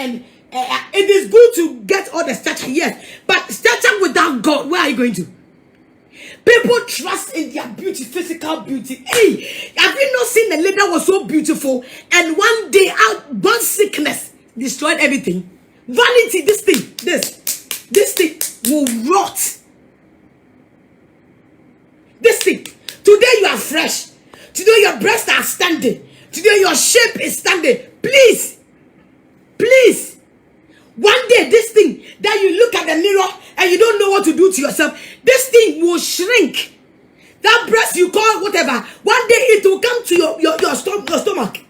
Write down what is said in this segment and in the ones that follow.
and it is good to get all the stature, yes, but stature without God, where are you going to? People trust in their beauty, physical beauty. Hey, have you not seen the lady that was so beautiful and one day out, one sickness destroyed everything? Vanity, this thing will rot. This thing. Today you are fresh. Today your breasts are standing. Today your shape is standing. Please. One day this thing that you look at the mirror and you don't know what to do to yourself, this thing will shrink. That breast you call whatever, one day it will come to your stomach.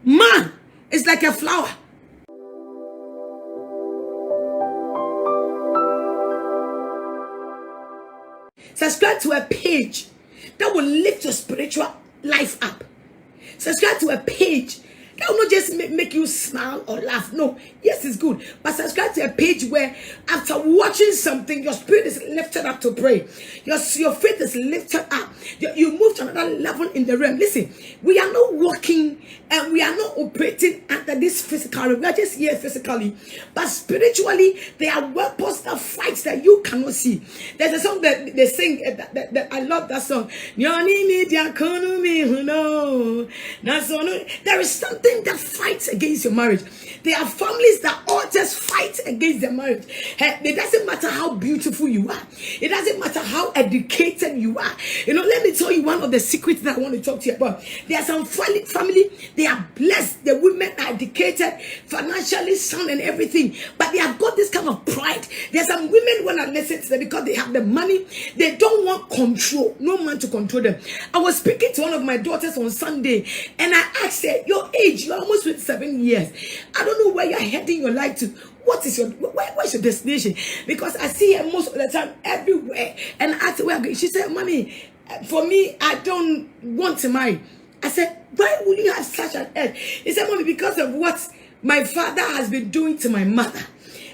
Man, it's like a flower. Subscribe to a page that will lift your spiritual life up. Subscribe to a page that will not just make you smile or laugh. No, yes, it's good. But subscribe to a page where after watching something, your spirit is lifted up to pray. Your faith is lifted up. You move to another level in the realm. Listen, we are not walking and we are not operating under this physical realm. We are just here physically. But spiritually, there are weapons that fight that you cannot see. There's a song that they sing that I love that song. There is something that fights against your marriage. There are families that all just fight against their marriage. It doesn't matter how beautiful you are. It doesn't matter how educated you are. You know, let me tell you one of the secrets that I want to talk to you about. There are some family, they are blessed. The women are educated, financially sound and everything. But they have got this kind of pride. There are some women, when I listen to them, because they have the money, they don't want control. No man to control them. I was speaking to one of my daughters on Sunday, and I asked her, your age, you're almost 27 years. I don't know where you're heading your life to. What is where's your destination? Because I see her most of the time everywhere. And I asked her where I'm going. She said, Mommy, for me, I don't want to marry. I said, why would you have such an edge? He said, Mommy, because of what my father has been doing to my mother.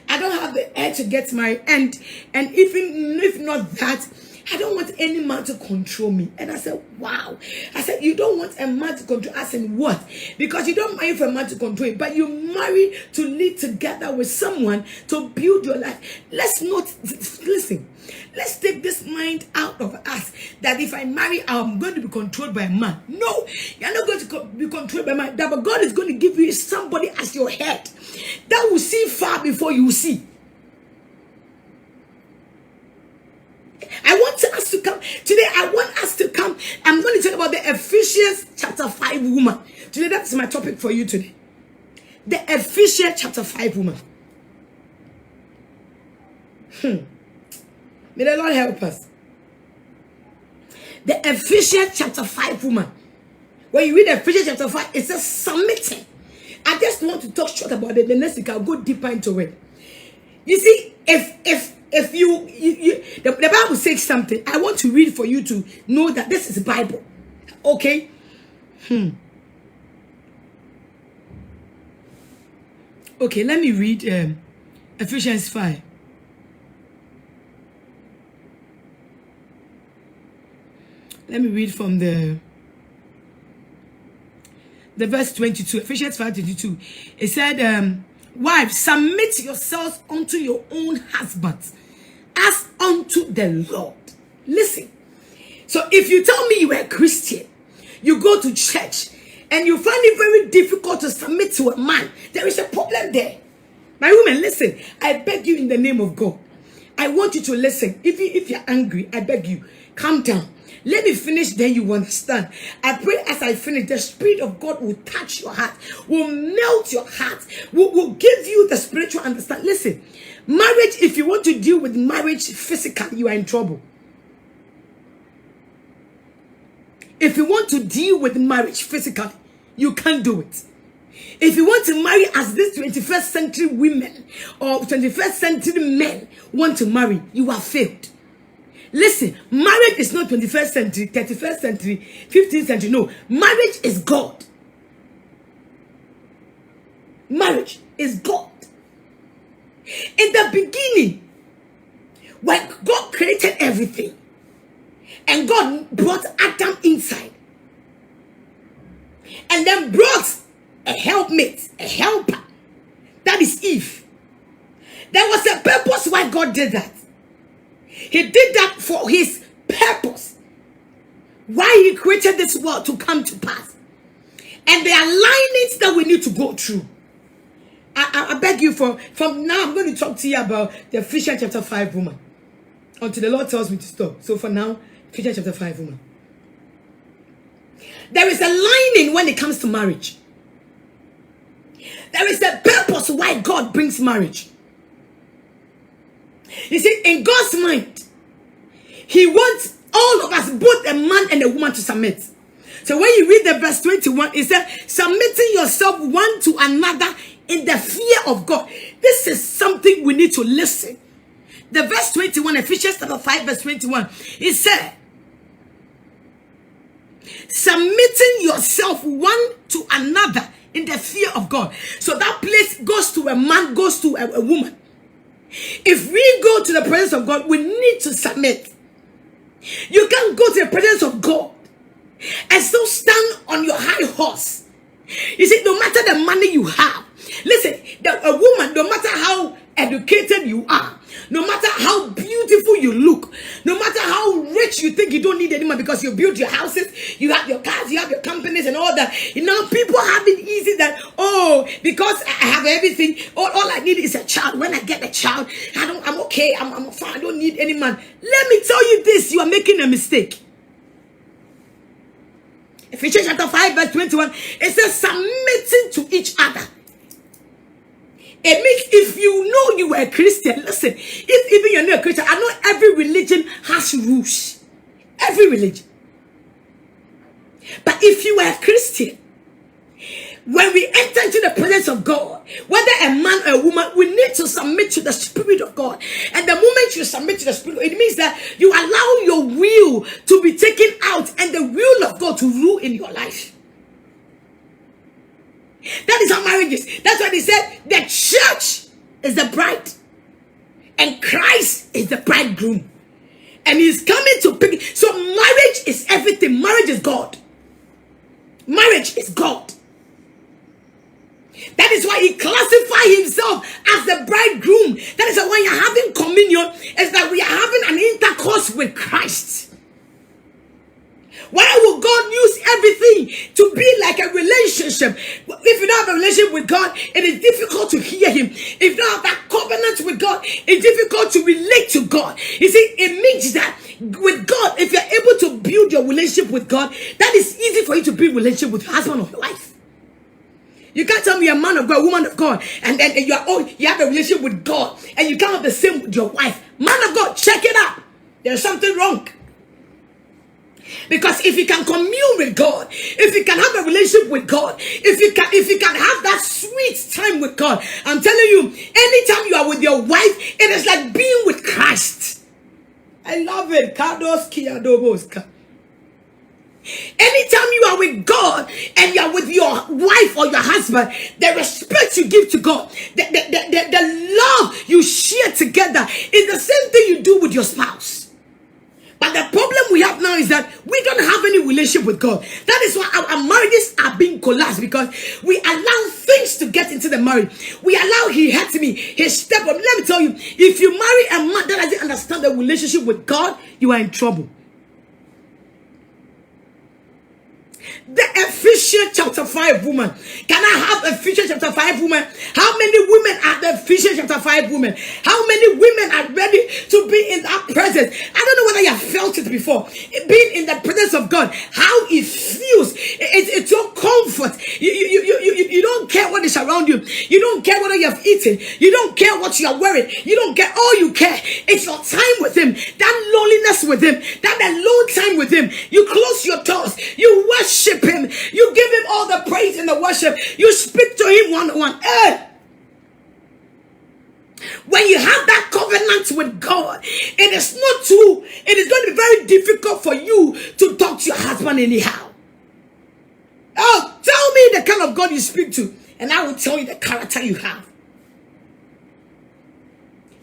I don't have the edge to get married. And even if not that, I don't want any man to control me. And I said, wow. I said, you don't want a man to control us in what? Because you don't marry for a man to control it, but you marry to live together with someone to build your life. Let's not, listen, let's take this mind out of us that if I marry, I'm going to be controlled by a man. No, you're not going to be controlled by a man. But God is going to give you somebody as your head that will see far before you see. I want us to come today. I want us to come. I'm going to talk about the Ephesians chapter 5 woman. Today, that's my topic for you today. The Ephesians chapter 5 woman. May the Lord help us. The Ephesians chapter 5 woman. When you read Ephesians chapter 5, it says submitting. I just want to talk short about it. The next week I'll go deeper into it. You see, if you the Bible says something, I want to read for you to know that this is the Bible. Okay? Okay, let me read Ephesians 5. Let me read from the verse 22. Ephesians 5:22. It said, wives, submit yourselves unto your own husbands as unto the Lord. Listen. So if you tell me you are a Christian, you go to church, and you find it very difficult to submit to a man, there is a problem there. My woman, listen. I beg you in the name of God. I want you to listen. If you're angry, I beg you, calm down. Let me finish, then you understand. I pray as I finish, the Spirit of God will touch your heart, will melt your heart, will give you the spiritual understanding. Listen, marriage, if you want to deal with marriage physically, you are in trouble. If you want to deal with marriage physically, you can't do it. If you want to marry as this 21st century women or 21st century men want to marry, you have failed. Listen, marriage is not 21st century, 31st century, 15th century. No, marriage is God. Marriage is God. In the beginning, when God created everything, and God brought Adam inside, and then brought a helpmate, a helper. That is Eve. There was a purpose why God did that. He did that for his purpose. Why he created this world to come to pass. And there are linings that we need to go through. I beg you from now, I'm going to talk to you about the Ephesians chapter 5 woman. Until the Lord tells me to stop. So for now, Ephesians chapter 5 woman. There is a lining when it comes to marriage. There is a purpose why God brings marriage. You see, in God's mind, he wants all of us, both a man and a woman, to submit. So when you read the verse 21, it says, submitting yourself one to another in the fear of God. This is something we need to listen. The verse 21, Ephesians chapter 5 verse 21, it said, submitting yourself one to another in the fear of God. So that place goes to a man, goes to a woman. If we go to the presence of God, we need to submit. You can't go to the presence of God and still stand on your high horse. You see, no matter the money you have, listen, a woman, no matter how educated you are, no matter how beautiful you look, no matter how rich you think, you don't need any man because you build your houses, you have your cars, you have your companies and all that. You know, people have it easy that, oh, because I have everything, all I need is a child. When I get a child, I'm okay, I'm fine, I don't need any man. Let me tell you this, you are making a mistake. Ephesians chapter 5 verse 21, it says submitting to each other. It means if you know you are a Christian, listen, if even you're not a Christian, I know every religion has rules. Every religion. But if you are a Christian, when we enter into the presence of God, whether a man or a woman, we need to submit to the Spirit of God. And the moment you submit to the Spirit, it means that you allow your will to be taken out and the will of God to rule in your life. That is how marriage is. That's why they said the church is the bride and Christ is the bridegroom. And he's coming to pick. So marriage is everything. Marriage is God. Marriage is God. That is why he classifies himself as the bridegroom. That is why when you're having communion, it's that we are having an intercourse with Christ. Why will God use everything to be like a relationship? If you don't have a relationship with God, it is difficult to hear him. If you don't have that covenant with God, it's difficult to relate to God. You see, it means that with God, if you're able to build your relationship with God, that is easy for you to build a relationship with your husband or your wife. You can't tell me you're a man of God, a woman of God, and then you have a relationship with God, and you can't have the same with your wife. Man of God, check it out. There's something wrong. Because if you can commune with God, if you can have a relationship with God, if you can have that sweet time with God, I'm telling you, anytime you are with your wife, it is like being with Christ. I love it. Anytime you are with God and you are with your wife or your husband, the respect you give to God, the love you share together is the same thing you do with your spouse. But the problem we have now is that we don't have any relationship with God. That is why our marriages are being collapsed, because we allow things to get into the marriage. We allow he hurt me, he step on. Let me tell you, if you marry a man that doesn't understand the relationship with God, you are in trouble. The Ephesians chapter 5 woman. Can I have Ephesians chapter 5 woman? How many women are the Ephesians chapter 5 women? How many women are ready to be in that presence? I don't know whether you have felt it before. Being in the presence of God, how it feels. It's your comfort. You don't care what is around you. You don't care whether you have eaten. You don't care what you are wearing. You don't care. All you care is your time with him. That loneliness with him. That alone time with him. You close your doors. You worship him. You give him all the praise in the worship. You speak to him one-on-one. Hey! When you have that covenant with God, it is going to be very difficult for you to talk to your husband anyhow. Oh, tell me the kind of God you speak to, and I will tell you the character you have.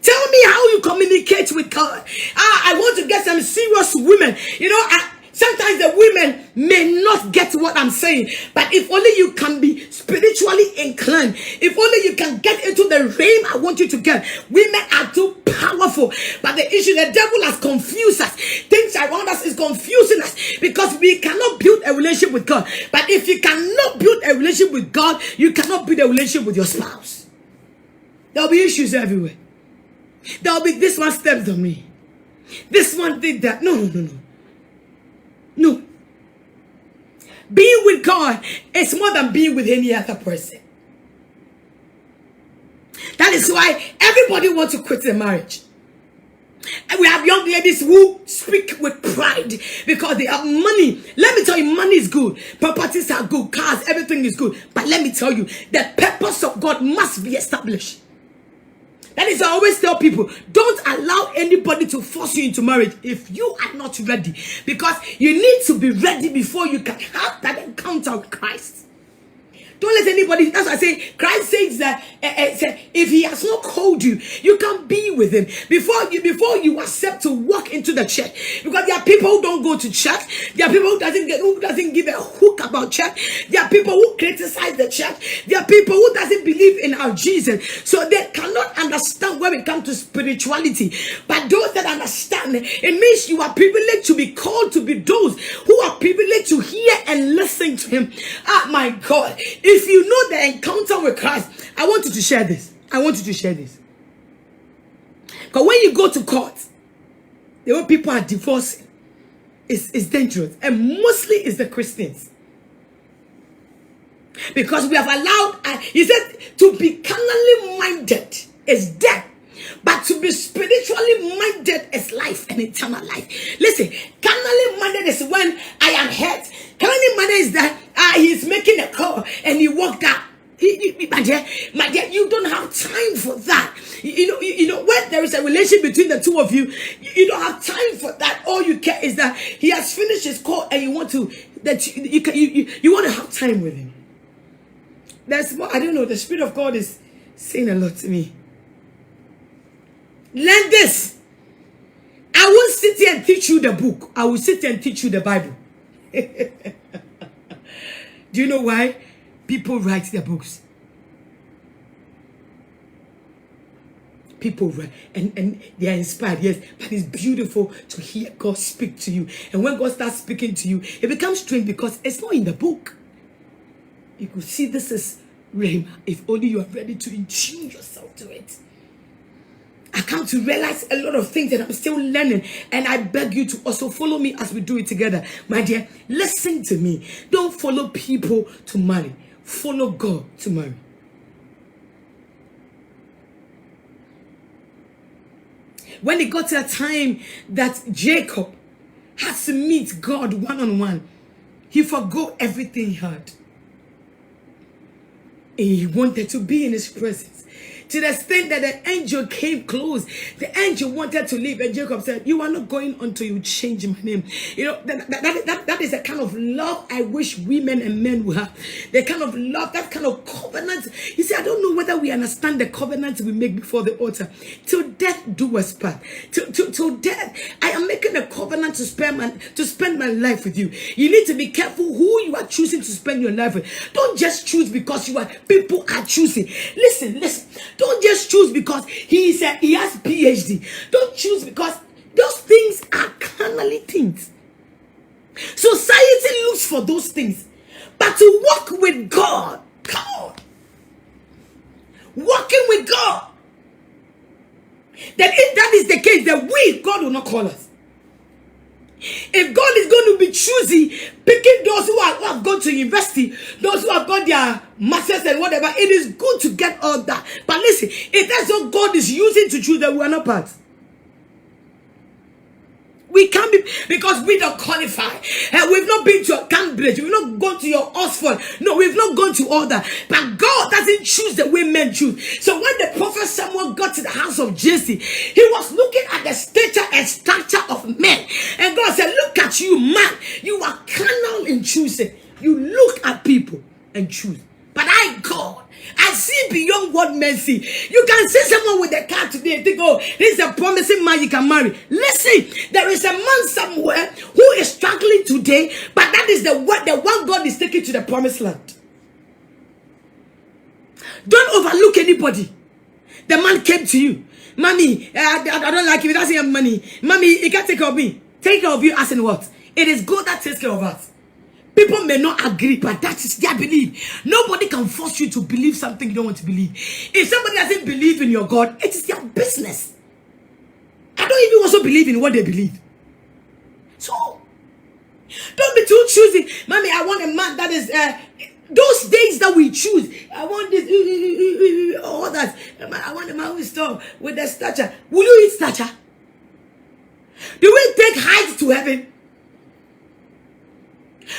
Tell me how you communicate with God. I want to get some serious women. You know, Sometimes the women may not get what I'm saying, but if only you can be spiritually inclined, if only you can get into the realm I want you to get. Women are too powerful, but the issue, the devil has confused us. Things around us is confusing us because we cannot build a relationship with God. But if you cannot build a relationship with God, you cannot build a relationship with your spouse. There will be issues everywhere. There will be, this one stepped on me, this one did that. No. Being with God is more than being with any other person. That is why everybody wants to quit their marriage. And we have young ladies who speak with pride because they have money. Let me tell you, money is good. Properties are good. Cars, everything is good. But let me tell you, the purpose of God must be established. That is, I always tell people, don't allow anybody to force you into marriage if you are not ready. Because you need to be ready before you can have that encounter with Christ. Don't let anybody, that's why I say, Christ says that if he has not called you, you can be with him. Before you accept to walk into the church. Because there are people who don't go to church. There are people who doesn't give a hook about church. There are people who criticize the church. There are people who doesn't believe in our Jesus. So they cannot understand when it comes to spirituality. But those that understand, it means you are privileged to be called to be those who are privileged to hear and listen to him. Ah, my God. If you know the encounter with Christ, I want you to share this. Because when you go to court, the way people are divorcing is dangerous. And mostly it's the Christians. Because we have allowed, he said, to be carnally minded is death. But to be spiritually minded is life and eternal life. Listen, carnally minded is when I am hurt. Carnally minded is that he's making a call and he walked out. My dear, you don't have time for that. You know, when there is a relationship between the two of you, you don't have time for that. All you care is that he has finished his call and you want to you want to have time with him. There's more. I don't know. The Spirit of God is saying a lot to me. Learn this. I won't sit here and teach you the book. I will sit here and teach you the Bible. Do you know why people write their books? People write and they are inspired, yes, but it's beautiful to hear God speak to you. And when God starts speaking to you, it becomes strange because it's not in the book. You could see this is Rhema if only you are ready to attune yourself to it. I come to realize a lot of things that I'm still learning, and I beg you to also follow me as we do it together. My dear, listen to me. Don't follow people to marry. Follow God to marry. When it got to a time that Jacob has to meet God one-on-one, he forgot everything he had. And he wanted to be in his presence. To the extent that the angel came close. The angel wanted to leave. And Jacob said, you are not going until you change my name. You know, that is the kind of love I wish women and men would have. The kind of love, that kind of covenant. You see, I don't know whether we understand the covenant we make before the altar. Till death do us part. Till death, I am making a covenant to spend my life with you. You need to be careful who you are choosing to spend your life with. Don't just choose because people are choosing. Listen. Don't just choose because he has PhD. Don't choose because those things are carnally things. Society looks for those things. But to walk with God, come on. Walking with God. That if that is the case, then God will not call us. If God is going to be choosy, picking those who have gone to university, those who have got their masters and whatever, it is good to get all that. But listen, if that's what God is using to choose, then we are not part. We can't be, because we don't qualify. We've not been to Cambridge. We've not gone to your Oxford. No, we've not gone to all that. But God doesn't choose the way men choose. So when the prophet Samuel got to the house of Jesse, he was looking at the stature and stature of men. And God said, look at you, man. You are carnal in choosing. You look at people and choose. But God, I see beyond what men see. You can see someone with a car today and think, oh, this is a promising man you can marry. Listen, there is a man somewhere who is struggling today, but that is the one God is taking to the promised land. Don't overlook anybody. The man came to you. Mommy, I don't like you. He doesn't have money. Mommy, he can't take care of me. Take care of you as in what? It is God that takes care of us. People may not agree, but that is their belief. Nobody can force you to believe something you don't want to believe. If somebody doesn't believe in your God, it is their business. I don't even also believe in what they believe. So, don't be too choosy. Mommy, I want a man that is... those days that we choose, I want this, all that. I want a man who is tall with the stature. Will you eat stature? Do we take height to heaven?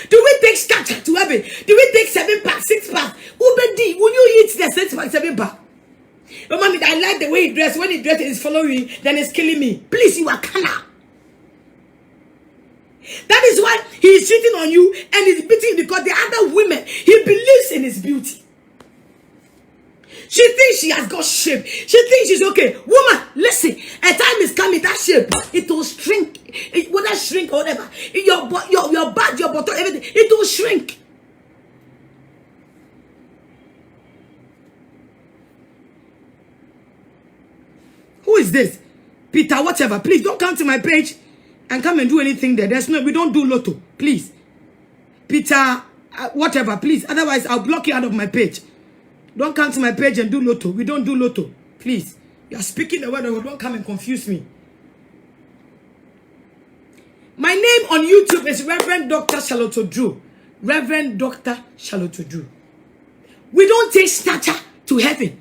Do we take stature to heaven? Do we take 7 pack, 6 pack? Ubedi, will you eat the 6 pack, 7 pack? Oh, mommy, I like the way he dressed. When he dressed, it's following, then it's killing me. Please, you are canna. That is why he is cheating on you and he's beating you, because the other women, he believes in his beauty. She thinks she has got shape. She thinks she's okay. Woman, listen, a time is coming, that shape, it will shrink. It will not shrink or whatever. Your back, your bottom, everything, it will shrink. Who is this? Peter, whatever. Please don't come to my page and come and do anything there. We don't do lotto. Please. Peter, whatever, please. Otherwise, I'll block you out of my page. Don't come to my page and do lotto. We don't do lotto. Please. You are speaking the word of God. Don't come and confuse me. My name on YouTube is Reverend Dr. Charlotte Oduro. Reverend Dr. Charlotte Oduro. We don't take stature to heaven.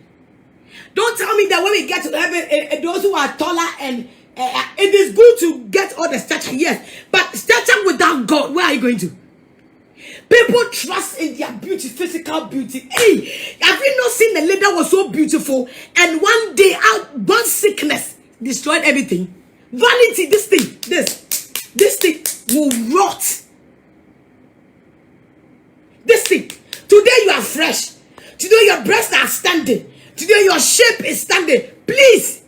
Don't tell me that when we get to heaven, those who are taller and it is good to get all the stature, yes. But stature without God, where are you going to? People trust in their beauty, physical beauty. Hey, have you not seen the lady that was so beautiful and one day one sickness destroyed everything? Vanity, this thing will rot. This thing. Today you are fresh. Today your breasts are standing. Today your shape is standing. Please.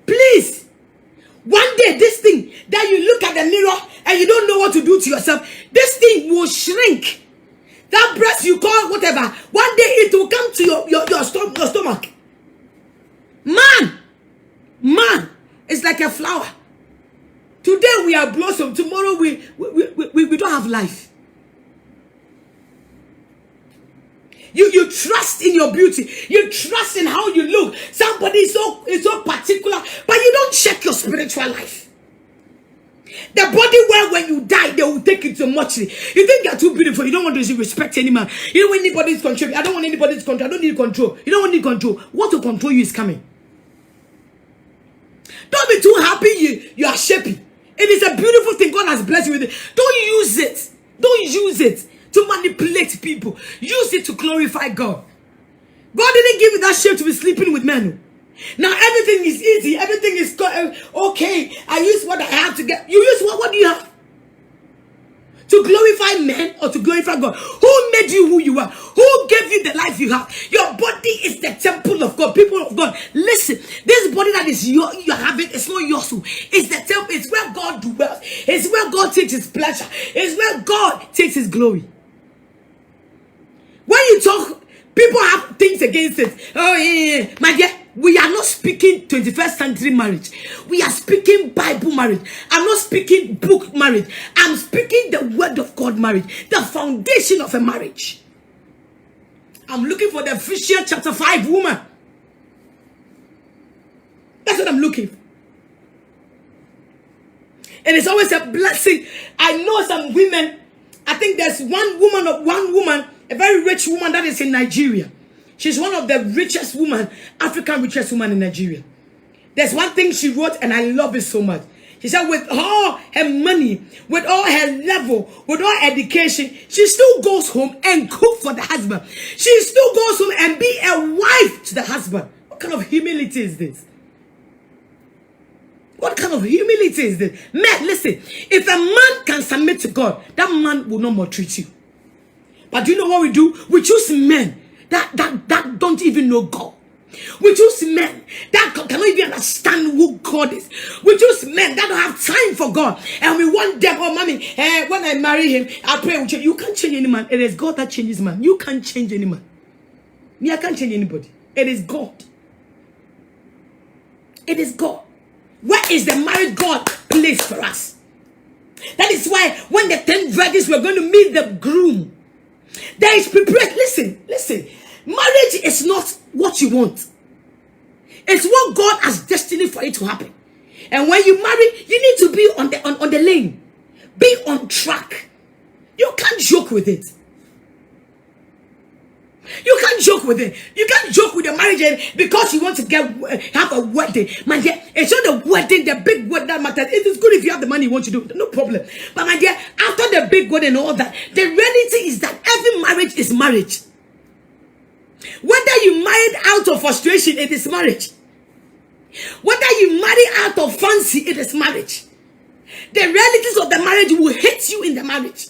Please. One day this thing that you look at the mirror and you don't know what to do to yourself, this thing will shrink. That breast you call whatever, one day it will come to your stomach. Man, it's like a flower. Today we are blossom. Tomorrow we don't have life. You trust in your beauty. You trust in how you look. Somebody is so particular, but you don't check your spiritual life. The body where when you die, they will take it to mortuary. You think you're too beautiful. You don't want to respect any man. You don't want anybody's control. I don't want anybody's control. I don't need control. You don't want any control. What to control you is coming. Don't be too happy you are shapy. It is a beautiful thing. God has blessed you with it. Don't use it. Don't use it to manipulate people. Use it to glorify God. God didn't give you that shape to be sleeping with men. Now everything is easy. Everything is okay. I use what I have to get. You use what do you have? To glorify men or to glorify God? Who made you who you are? Who gave you the life you have? Your body is the temple of God. People of God, listen. This body that is you're having, it's not yours. It's the temple. It's where God dwells. It's where God takes his pleasure. It's where God takes his glory. When you talk, people have things against it. Oh, yeah. My dear, we are not speaking 21st century marriage. We are speaking Bible marriage. I'm not speaking book marriage. I'm speaking the word of God marriage. The foundation of a marriage. I'm looking for the Ephesians chapter 5 woman. That's what I'm looking for. And it's always a blessing. I know some women. I think there's one woman, a very rich woman that is in Nigeria. She's one of the richest women, African richest woman in Nigeria. There's one thing she wrote and I love it so much. She said with all her money, with all her level, with all education, she still goes home and cook for the husband. She still goes home and be a wife to the husband. What kind of humility is this? What kind of humility is this? Man, listen, if a man can submit to God, that man will not maltreat you. But do you know what we do? We choose men that don't don't even know God. We choose men that cannot even understand who God is. We choose men that don't have time for God. And we want them, oh, mommy, when I marry him, I'll pray with you. You can't change any man. It is God that changes man. You can't change any man. Me, I can't change anybody. It is God. It is God. Where is the married God placed for us? That is why when the 10 virgins were going to meet the groom, there is prepared. Listen. Marriage is not what you want. It's what God has destined for it to happen. And when you marry, you need to be on the lane. Be on track. You can't joke with it. You can't joke with it. You can't joke with the marriage because you want to have a wedding. My dear, it's not the wedding, the big wedding that matters. It is good if you have the money you want to do. No problem. But my dear, after the big wedding and all that, the reality is that every marriage is marriage. Whether you married out of frustration, it is marriage. Whether you marry out of fancy, it is marriage. The realities of the marriage will hit you in the marriage.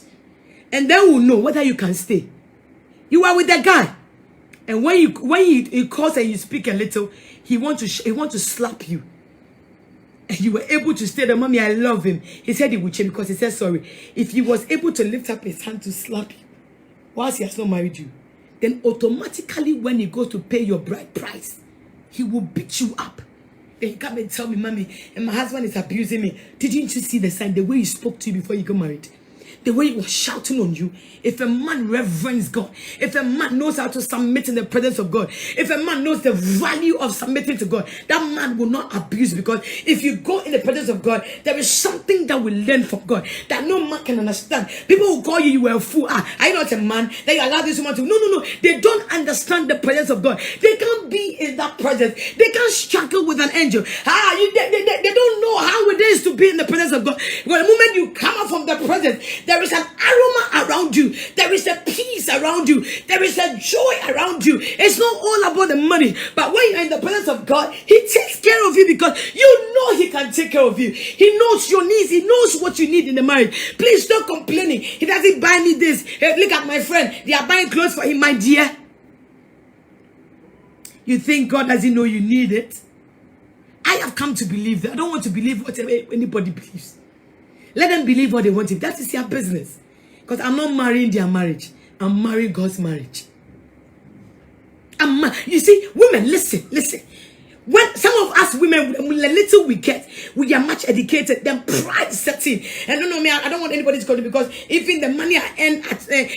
And then we'll know whether you can stay. You are with the guy. And when he calls and you speak a little, he want to slap you. And you were able to stay there. Mommy, I love him. He said he would change because he said sorry. If he was able to lift up his hand to slap you whilst he has not married you, then automatically when he goes to pay your bride price, he will beat you up. Then he come and tell me, mommy, and my husband is abusing me. Didn't you see the sign, the way he spoke to you before you got married? The way he was shouting on you. If a man reverends God, if a man knows how to submit in the presence of God, if a man knows the value of submitting to God, that man will not abuse, because if you go in the presence of God, there is something that we learn from God that no man can understand. People will call you were a fool. Are you not a man? That you allow this woman to? No. They don't understand the presence of God. They can't be in that presence. They can't struggle with an angel. They don't know how it is to be in the presence of God. Because the moment you come out from the presence, there is an aroma around you. There is a peace around you. There is a joy around you. It's not all about the money. But when you're in the presence of God, He takes care of you because you know He can take care of you. He knows your needs. He knows what you need in the marriage. Please stop complaining. He doesn't buy me this. Hey, look at my friend. They are buying clothes for him, my dear. You think God doesn't know you need it? I have come to believe that. I don't want to believe whatever anybody believes. Let them believe what they want. If that is their business. Because I'm not marrying their marriage. I'm marrying God's marriage. You see, women, listen. When some of us women, the little we get, we are much educated, then pride sets in. And no, me, I don't want anybody to call me, because even the money I earn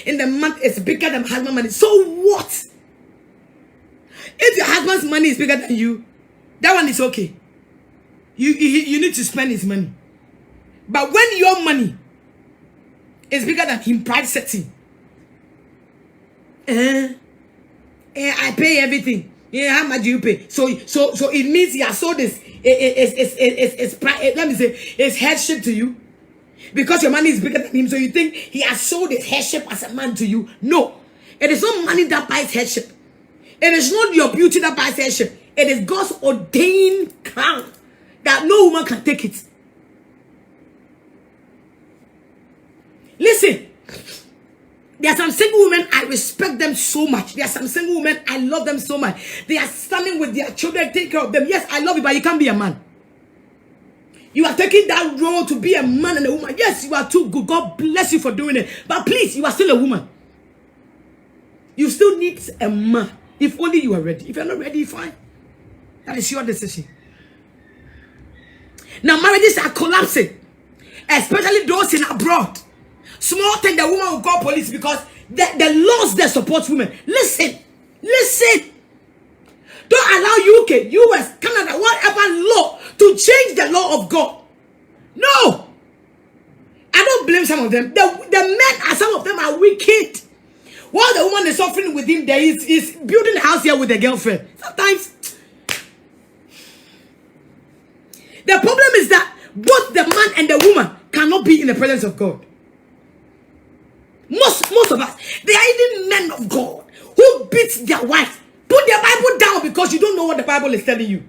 in the month is bigger than my husband's money. So what? If your husband's money is bigger than you, that one is okay. You need to spend his money. But when your money is bigger than him, pride sets in. I pay everything. Yeah, how much do you pay? So it means he has sold this. Let me say, it's headship to you, because your money is bigger than him. So you think he has sold his headship as a man to you? No, it is not money that buys headship. It is not your beauty that buys headship. It is God's ordained crown that no woman can take it. Listen, there are some single women, I respect them so much. There are some single women, I love them so much. They are standing with their children, take care of them. Yes, I love you, but you can't be a man. You are taking that role to be a man and a woman. Yes, you are too good. God bless you for doing it. But please, you are still a woman. You still need a man. If only you are ready. If you're not ready, fine. That is your decision. Now, marriages are collapsing. Especially those in abroad. Small thing, the woman will call police because the laws that support women. Listen. Don't allow UK, US, Canada, whatever law to change the law of God. No. I don't blame some of them. The men, some of them are wicked. While the woman is suffering with him, there is building a house here with a girlfriend. Sometimes. The problem is that both the man and the woman cannot be in the presence of God. Most of us, they are even men of God who beat their wife. Put their Bible down because you don't know what the Bible is telling you.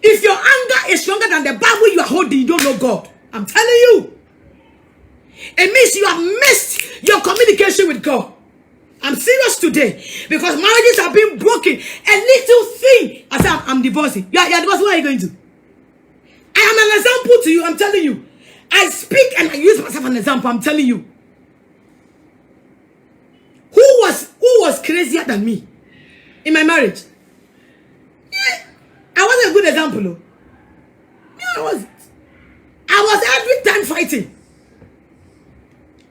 If your anger is stronger than the Bible you are holding, you don't know God. I'm telling you. It means you have missed your communication with God. I'm serious today, because marriages are being broken broken. A little thing. I said, I'm divorcing. Yeah, divorcing. What are you going to? I am an example to you. I'm telling you. I speak and I use myself as an example. I'm telling you. Who was crazier than me in my marriage? Yeah, I wasn't a good example. No. Yeah, I wasn't. I was every time fighting.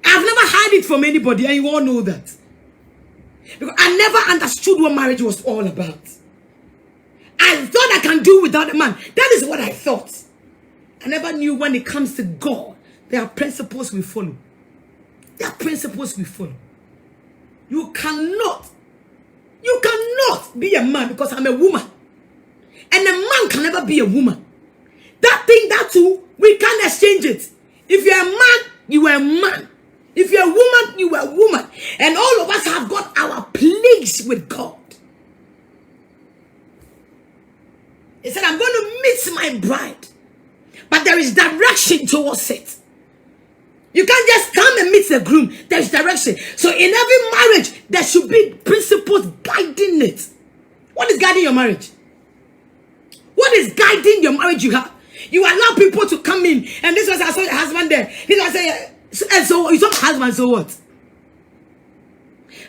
I've never had it from anybody, and you all know that. Because I never understood what marriage was all about. I thought I can do without a man. That is what I thought. I never knew when it comes to God, there are principles we follow. There are principles we follow. You cannot be a man because I'm a woman. And a man can never be a woman. That thing, that too, we can't exchange it. If you're a man, you are a man. If you're a woman, you are a woman. And all of us have got our place with God. He said, I'm going to meet my bride. But there is direction towards it. You can't just come and meet the groom. There's direction. So in every marriage, there should be principles guiding it. What is guiding your marriage? What is guiding your marriage you have? You allow people to come in. And this was, I saw your husband there. This was, and so you saw my husband, so what?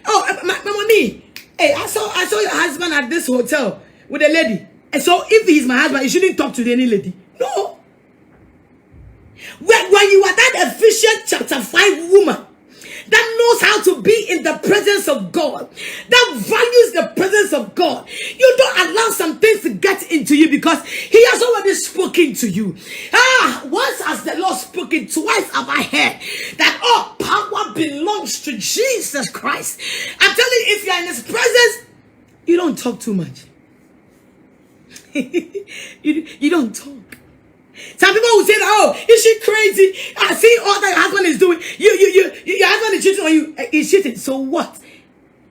Oh, my mommy. Hey, I saw your husband at this hotel with a lady. And so if he's my husband, he shouldn't talk to any lady. No. When you are that Ephesians chapter 5 woman that knows how to be in the presence of God, that values the presence of God, you don't allow some things to get into you because he has already spoken to you. Once has the Lord spoken, twice have I heard that all power belongs to Jesus Christ. I'm telling you, if you're in his presence, you don't talk too much. you don't talk. Some people will say, oh, is she crazy? I see all that your husband is doing. Your husband is cheating on you. He's cheating. So what?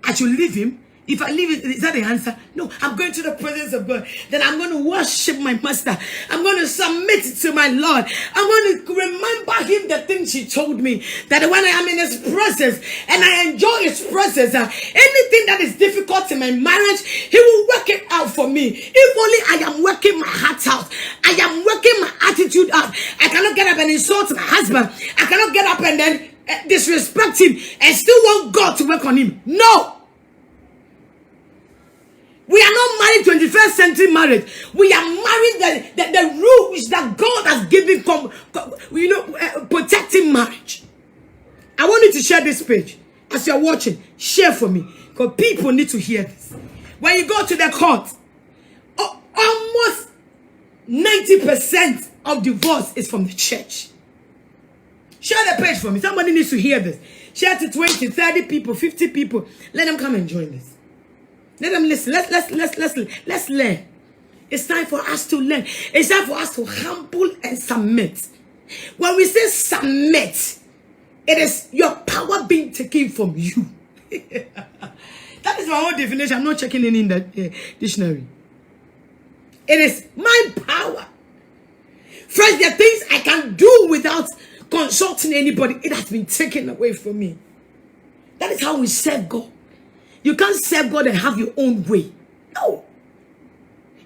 I should leave him? If I leave it, is that the answer? No, I'm going to the presence of God. Then I'm going to worship my master. I'm going to submit to my Lord. I'm going to remember him the things he told me. That when I am in his presence and I enjoy his presence, anything that is difficult in my marriage, he will work it out for me. If only I am working my heart out. I am working my attitude out. I cannot get up and insult my husband. I cannot get up and then disrespect him and still want God to work on him. No. We are not married 21st century marriage. We are married the rules that God has given, protecting marriage. I want you to share this page. As you're watching, share for me. Because people need to hear this. When you go to the court, almost 90% of divorce is from the church. Share the page for me. Somebody needs to hear this. Share to 20, 30 people, 50 people. Let them come and join this. Let them listen. Let's learn. It's time for us to learn. It's time for us to humble and submit. When we say submit, it is your power being taken from you. That is my own definition. I'm not checking in the dictionary. It is my power. First, the things I can do without consulting anybody, it has been taken away from me. That is how we serve God. You can't serve God and have your own way. No.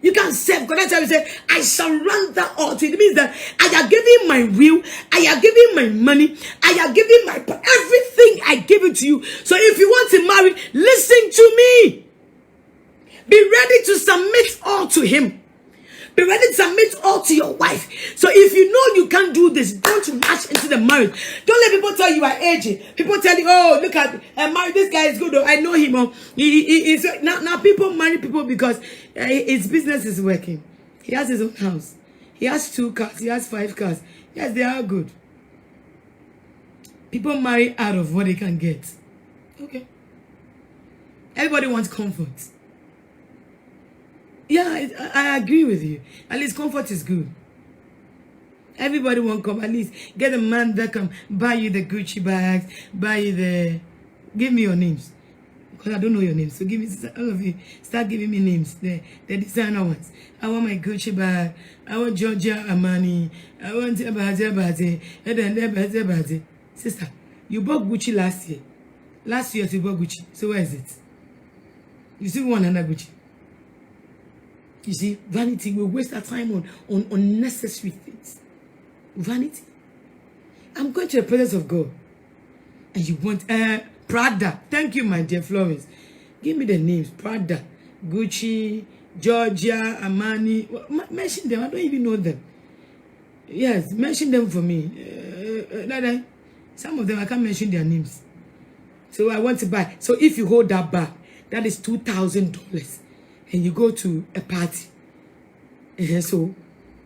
You can't serve God. That's how you say, I surrender all to you. It means that I am giving my will. I am giving my money. I am giving my everything. I give it to you. So if you want to marry, listen to me. Be ready to submit all to him. Be ready to submit all to your wife. So if you know you can't do this, don't rush into the marriage. Don't let people tell you are aging. People tell you, oh, look at married. This guy is good. I know him. Now people marry people because his business is working. He has his own house. He has 2 cars. He has 5 cars. Yes, they are good. People marry out of what they can get. Okay. Everybody wants comfort. Yeah, I agree with you. At least comfort is good. Everybody won't come. At least get a man that can buy you the Gucci bags, buy you the... Give me your names. Because I don't know your names. So give me, all of you, start giving me names. The designer ones. I want my Gucci bag. I want Georgia Armani. I want... Sister, you bought Gucci last year. Last year you bought Gucci. So where is it? You see one another Gucci. You see, vanity, we waste our time on unnecessary things. Vanity. I'm going to the presence of God. And you want Prada. Thank you, my dear Florence. Give me the names. Prada, Gucci, Georgia, Armani. Mention them. I don't even know them. Yes, mention them for me. Some of them I can't mention their names. So I want to buy. So if you hold that bag, that is $2,000. And you go to a party. So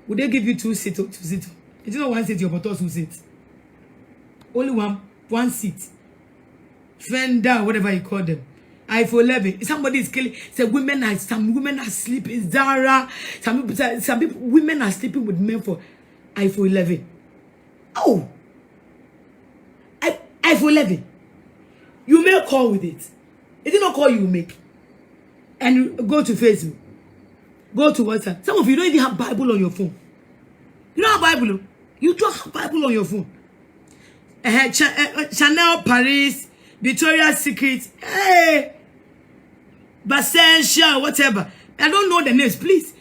would they give you two seats? It's not one seat, but two seats. Only one seat. Fender, whatever you call them. iPhone 11. Somebody is killing. Some women are sleeping. Zara. Some people, women are sleeping with men for iPhone 11. Oh, iPhone 11. You make a call with it. It is not call you make. And go to Facebook. Go to WhatsApp. Some of you don't even have Bible on your phone. You don't have Bible. You don't have Bible on your phone. Chanel, Paris, Victoria's Secret, hey, Basentia, whatever. I don't know the names, please.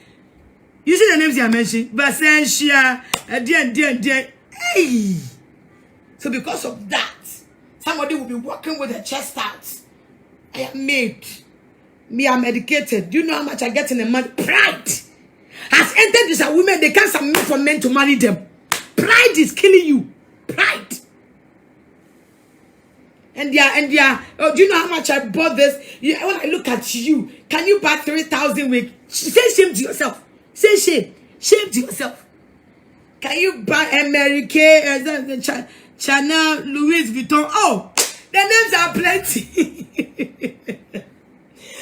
You see the names I mentioned? Basentia, dear. Hey. So because of that, somebody will be walking with her chest out. I am made. Me, I'm educated. Do you know how much I get in a month? Pride has entered these women. They can't submit for men to marry them. Pride is killing you. Pride. And yeah. Oh, do you know how much I bought this? Yeah, when I look at you, can you buy 3,000 week? Say shame to yourself. Say shame. Shame to yourself. Can you buy American, Chanel, Louis Vuitton? Oh, the names are plenty.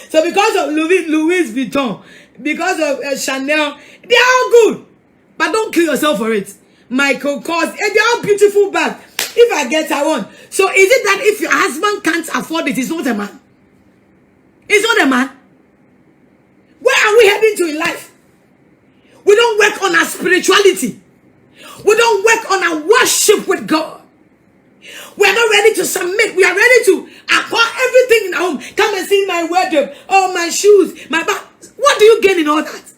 So because of Louis Vuitton, because of Chanel, they are all good. But don't kill yourself for it. Michael Kors, and they are all beautiful bags. If I get one. So is it that if your husband can't afford it, he's not a man? He's not a man? Where are we heading to in life? We don't work on our spirituality. We don't work on our worship with God. We are not ready to submit. We are ready to acquire everything in our home. Come and see my wardrobe. Oh, my shoes, my bag. What do you gain in all that?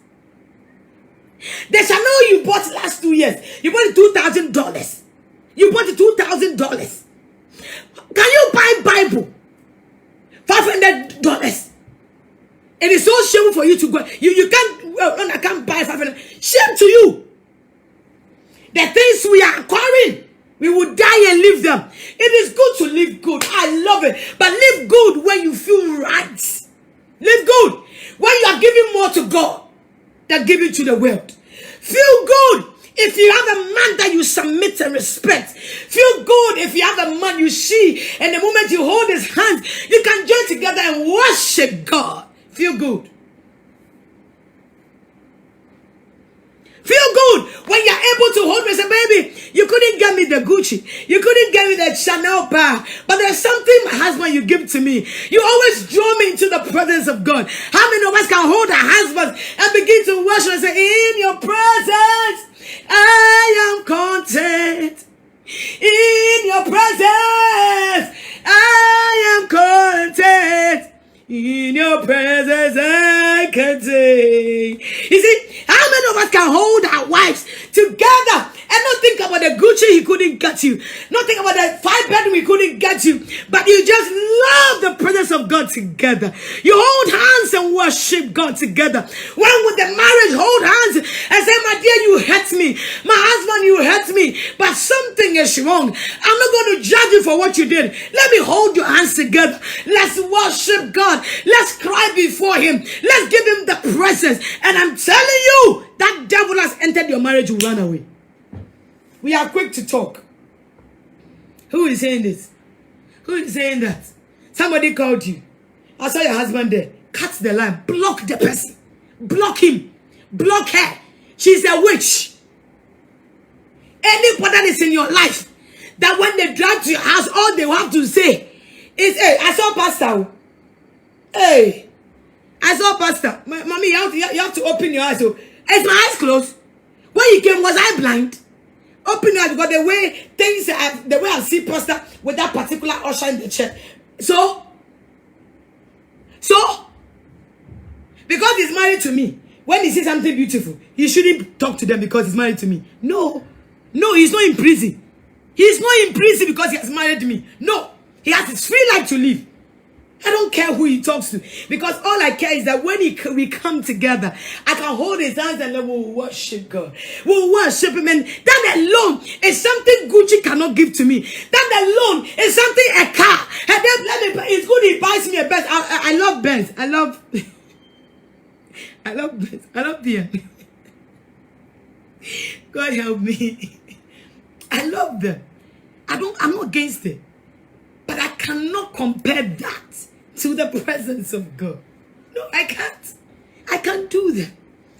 The Chanel you bought last 2 years, you bought it $2,000. You bought it $2,000. Can you buy Bible? $500. It is so shameful for you to go. You can't. Well, I can't buy 500. Shame to you. The things we are acquiring. We will die and leave them. It is good to live good. I love it. But live good when you feel right. Live good when you are giving more to God than giving to the world. Feel good if you have a man that you submit and respect. Feel good if you have a man you see, and the moment you hold his hands, you can join together and worship God. Feel good. Feel good when you're able to hold me and say, baby, you couldn't get me the Gucci. You couldn't get me the Chanel bag. But there's something, my husband, you give to me. You always draw me into the presence of God. How many of us can hold our husbands and begin to worship and say, in your presence, I am content. In your presence, I am content. In your presence, I can take. You see, how many of us can hold our wives together and not think about the Gucci he couldn't get you, not think about the 5-bedroom he couldn't get you, but you just love the presence of God together. You hold hands and worship God together. When with the marriage, hold hands and say, my dear, you hurt me. My husband, you hurt me. But something is wrong. I'm not going to judge you for what you did. Let me hold your hands together. Let's worship God. Let's cry before him. Let's give him the presence. And I'm telling you, that devil has entered your marriage, will run away. We are quick to talk. Who is saying this? Who is saying that? Somebody called you. I saw your husband there. Cut the line. Block the person. Block him. Block her. She's a witch. Anybody that is in your life, that when they drive to your house, all they have to say is, hey, I saw pastor. Hey, I saw pastor. Mommy, you have to open your eyes. So, is my eyes closed? When you came, was I blind? Open your eyes, because the way things, the way I see pastor with that particular usher in the church. So, Because he's married to me. When he sees something beautiful, he shouldn't talk to them because he's married to me. No. No, he's not in prison. He's not in prison because he has married me. No. He has his free life to live. I don't care who he talks to. Because all I care is that when we come together, I can hold his hands and then we'll worship God. We'll worship him. And that alone is something Gucci cannot give to me. That alone is something a car. And then, it's good he buys me a Benz. I love Benz. I love Benz. I love beer. God help me. I love them. I'm not against it. But I cannot compare that to the presence of God. No, I can't. I can't do that.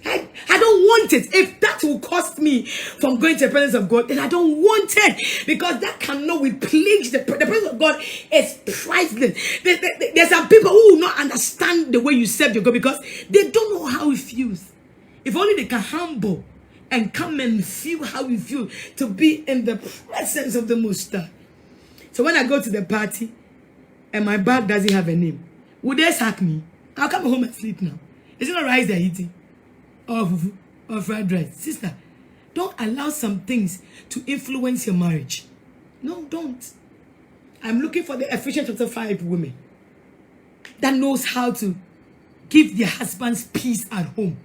I don't want it. If that will cost me from going to the presence of God, then I don't want it. Because that cannot replace the presence of God is priceless. There's some people who will not understand the way you serve your God because they don't know how it feels. If only they can humble and come and feel how it feels to be in the presence of the Most High. So when I go to the party and my bag doesn't have a name, would they sack me? I'll come home and sleep now. Is it not rice they're eating? Or fried rice? Sister, don't allow some things to influence your marriage. No, don't. I'm looking for the Ephesians chapter 5 women that knows how to give their husbands peace at home.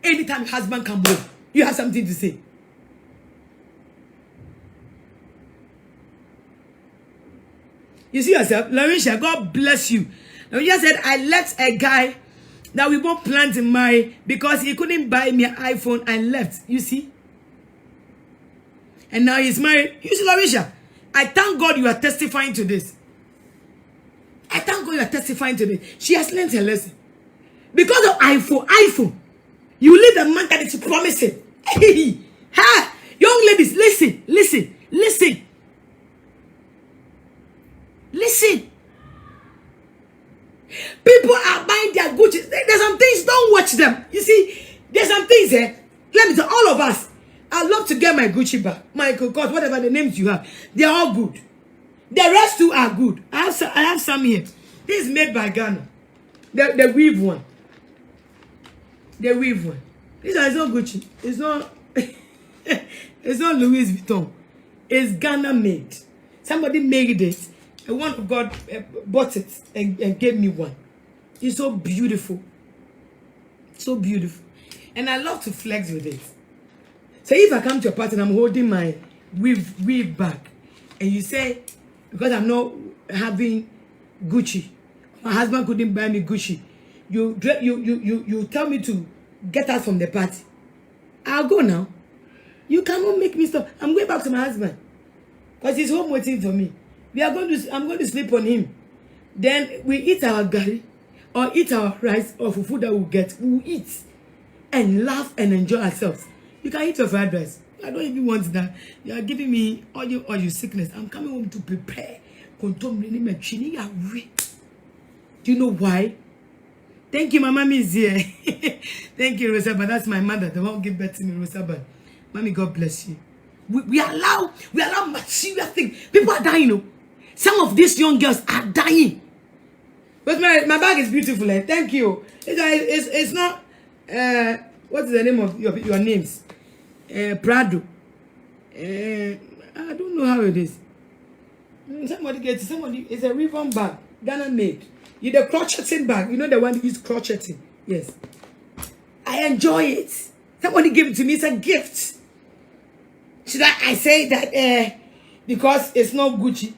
Anytime your husband comes home, you have something to say. You see yourself, Larisha, God bless you. Larisha said, I left a guy that we both planned to marry because he couldn't buy me an iPhone and left. You see? And now he's married. You see, Larisha, I thank God you are testifying to this. I thank God you are testifying to this. She has learned her lesson. Because of iPhone, you leave the man that is promising. Hey, ha! Young ladies, listen. Listen. People are buying their Gucci. There's some things, don't watch them. You see, there's some things here. Let me tell all of us. I love to get my Gucci bag, my coat, whatever the names you have. They're all good. The rest too are good. I have some here. This is made by Ghana. The weave one. The weave one. This is not Gucci. It's not. It's not Louis Vuitton. It's Ghana made. Somebody made it. And one of God bought it and gave me one. It's so beautiful. So beautiful. And I love to flex with it. So if I come to a party and I'm holding my weave bag, and you say, because I'm not having Gucci, my husband couldn't buy me Gucci, you tell me to get out from the party. I'll go now. You cannot make me stop. I'm going back to my husband. Because he's home waiting for me. I'm going to sleep on him. Then we eat our gari or eat our rice or fufu that we'll get. We'll eat and laugh and enjoy ourselves. You can eat your fried rice. I don't even want that. You are giving me all your sickness. I'm coming home to prepare. Do you know why? Thank you, my mommy is here. Thank you, Rosaba. That's my mother. The one who gave birth to me, Rosaba. Mommy, God bless you. We allow material things. People are dying, you know. Some of these young girls are dying. But my bag is beautiful. Eh? Thank you. It's not. What is the name of your names? Prado. I don't know how it is. Somebody gets somebody. It's a ribbon bag, Ghana made. You the crocheting bag. You know the one that use crocheting. Yes. I enjoy it. Somebody gave it to me. It's a gift. Should I say that because it's not Gucci?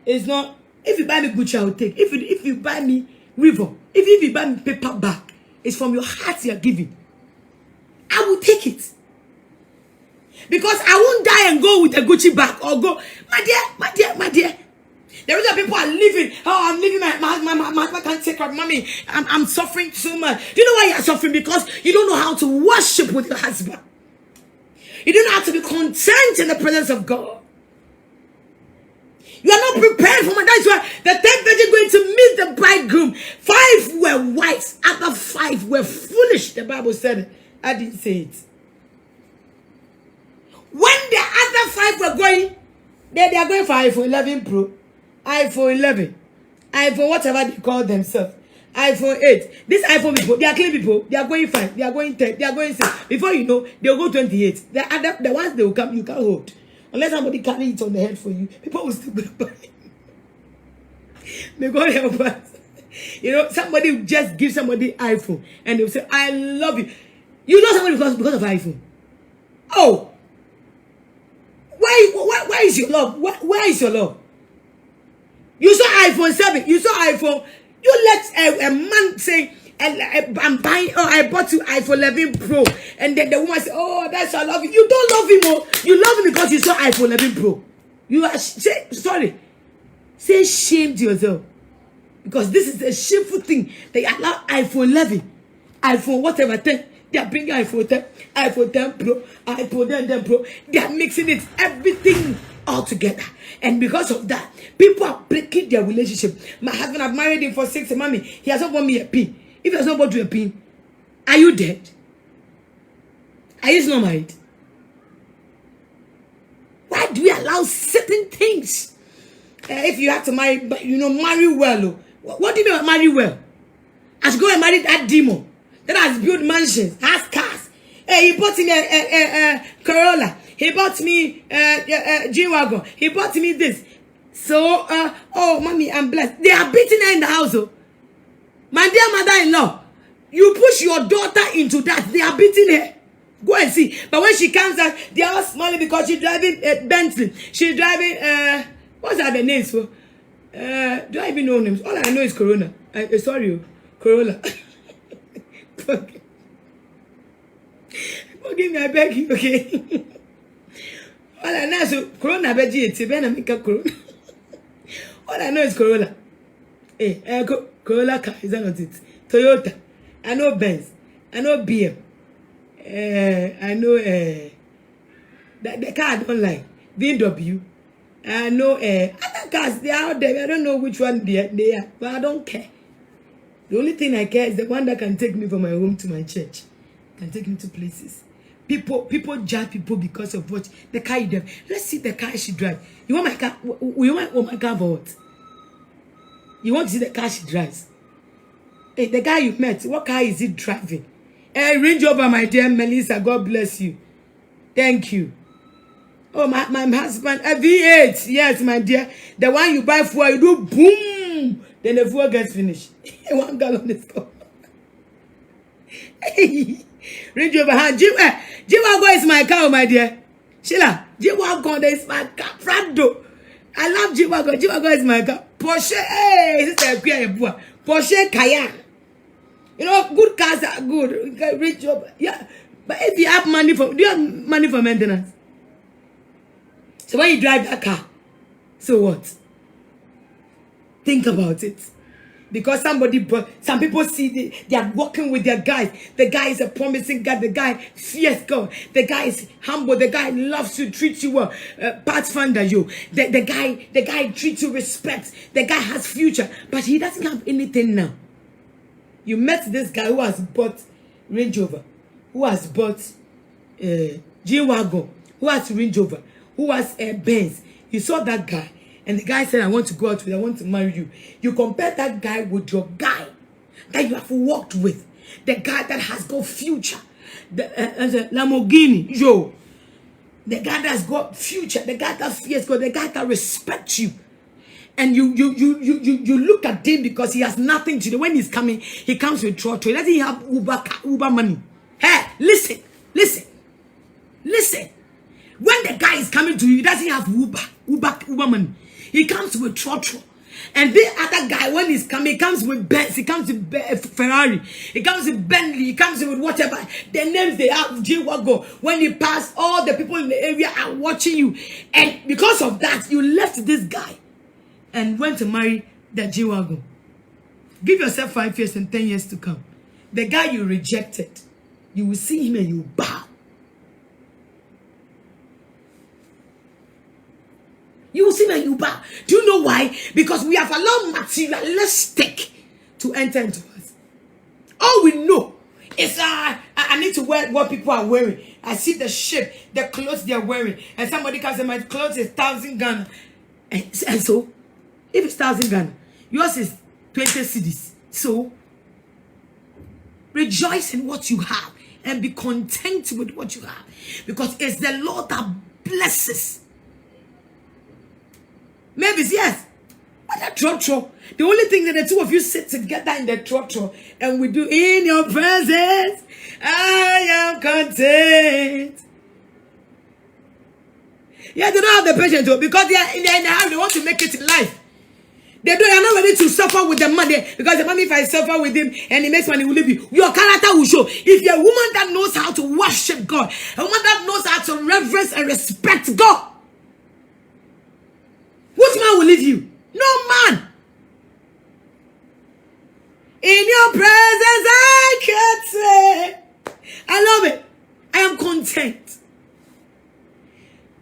It's not. If you buy me Gucci, I will take. If you buy me River, if you buy me paper bag, it's from your heart you are giving. I will take it. Because I won't die and go with a Gucci bag or go, my dear. There is people are living. Oh, I'm living. My husband can't take care of mommy. I'm suffering too much. Do you know why you are suffering? Because you don't know how to worship with your husband. You don't know how to be content in the presence of God. You are not prepared for my. That's why the 10th virgin going to meet the bridegroom. 5 were wise, other 5 were foolish. The Bible said it. I didn't say it. When the other 5 were going, they are going for iPhone 11 Pro, iPhone 11, iPhone whatever they call themselves. iPhone 8. This iPhone people, they are clean people. They are going 5. They are going 10. They are going 6. Before you know, they'll go 28. The ones they will come, you can't hold. Unless somebody carry it on the head for you, people will still buy. May God help us. You know, somebody will just give somebody iPhone and they'll say, I love you. You know somebody because of iPhone. Oh, why is your love? Where is your love? You saw iPhone 7. You saw iPhone. You let a man say, I'm buying, oh, I bought you iPhone 11 Pro. And then the woman said, oh, that's I love you. You don't love him, oh. You love him because you saw iPhone 11 Pro. You are, sorry. Say shame to yourself. Because this is a shameful thing. They allow iPhone 11, iPhone whatever 10. They are bringing iPhone 10, iPhone 10 Pro, iPhone 10 Pro. They are mixing it, everything all together. And because of that, people are breaking their relationship. My husband, I've married him for 6 years. Mommy, he has not bought me a pin. If he has not bought you a pin, are you dead? Are you not married? Why do we allow certain things? If you have to marry, but you know, marry well. What do you mean by marry well? I should go and marry that demon that has built mansions, has cars. He bought me a Corolla. He bought me G-Wagon. He bought me this. So, oh, mommy, I'm blessed. They are beating her in the house. Oh. My dear mother-in-law, you push your daughter into that. They are beating her. Go and see. But when she comes out, they are all smiling because she's driving Bentley. She's driving, what's that the names for? Do I even know names? All I know is Corona. Sorry, Corolla. Forgive me, I beg you, okay? All I know is Corona, Corona. All I know is Corolla. Hey, Corolla car, is that not it? Toyota. I know Benz. I know BM. I know the car I don't like. VW. I know other cars, they are out there. I don't know which one they are, but I don't care. The only thing I care is the one that can take me from my home to my church. Can take me to places. People judge people because of what the car you drive. Let's see the car she drives. You want my car? You want my car for what? You want to see the car she drives? Hey, the guy you met, what car is he driving? Range Rover, my dear Melissa. God bless you. Thank you. Oh, my husband, a V8. Yes, my dear. The one you buy for, you do boom. Then the fuel gets finished. 1 gallon is gone. Hey, Range Rover. G-Wagon is my car, my dear. Sheila, G-Wagon is my car. Prado. I love G-Wagon. G-Wagon is my car. Porsche. Hey, Porsche Cayenne. You know, good cars are good. Rich Rover. Yeah. But if you have money do you have money for maintenance? So when you drive that car, so what? Think about it. Because some people see they are working with their guys. The guy is a promising guy. The guy fears God. The guy is humble. The guy loves to treat you well. Pathfinder you. The guy treats you respect. The guy has future, but he doesn't have anything now. You met this guy who has bought Range Rover, who has bought G-Wagon, who has Range Rover, who has Benz. You saw that guy, and the guy said, I want to go out with, I want to marry you. You compare that guy with your guy that you have worked with, the guy that has got future, the Lamborghini, yo, the guy that's got future, the guy that fears God, the guy that respects you. And you look at him because he has nothing to do. When he's coming, he comes with trotro. He doesn't have Uber money. Hey, listen. When the guy is coming to you, he doesn't have Uber money. He comes with trotro. And the other guy, when he's coming, he comes with Benz, he comes with Ferrari, he comes with Bentley, he comes with whatever. The names they have, G-Wagon. When you pass, all the people in the area are watching you. And because of that, you left this guy and went to marry the G-Wagon. Give yourself 5 years and 10 years to come. The guy you rejected, you will see him and you bow. You will see him and you bow. Do you know why? Because we have allowed materialistic to enter into us. All we know is I need to wear what people are wearing. I see the shape, the clothes they are wearing. And somebody can say, my clothes is 1,000 Ghana. And so, if it's 1,000 Ghana, yours is 20 cedis. So, Rejoice in what you have and be content with what you have, because it's the Lord that blesses. Maybe yes. But that trotro, the only thing that the two of you sit together in the trotro and we do in your presence, I am content. Yeah, they don't have the patience though, because they are in the house, they want to make it in life. They are not ready to suffer with the money, because the money, if I suffer with him and he makes money, will leave you. Your character will show. If you're a woman that knows how to worship God, a woman that knows how to reverence and respect God, which man will leave you? No man. In your presence, I can say, I love it. I am content.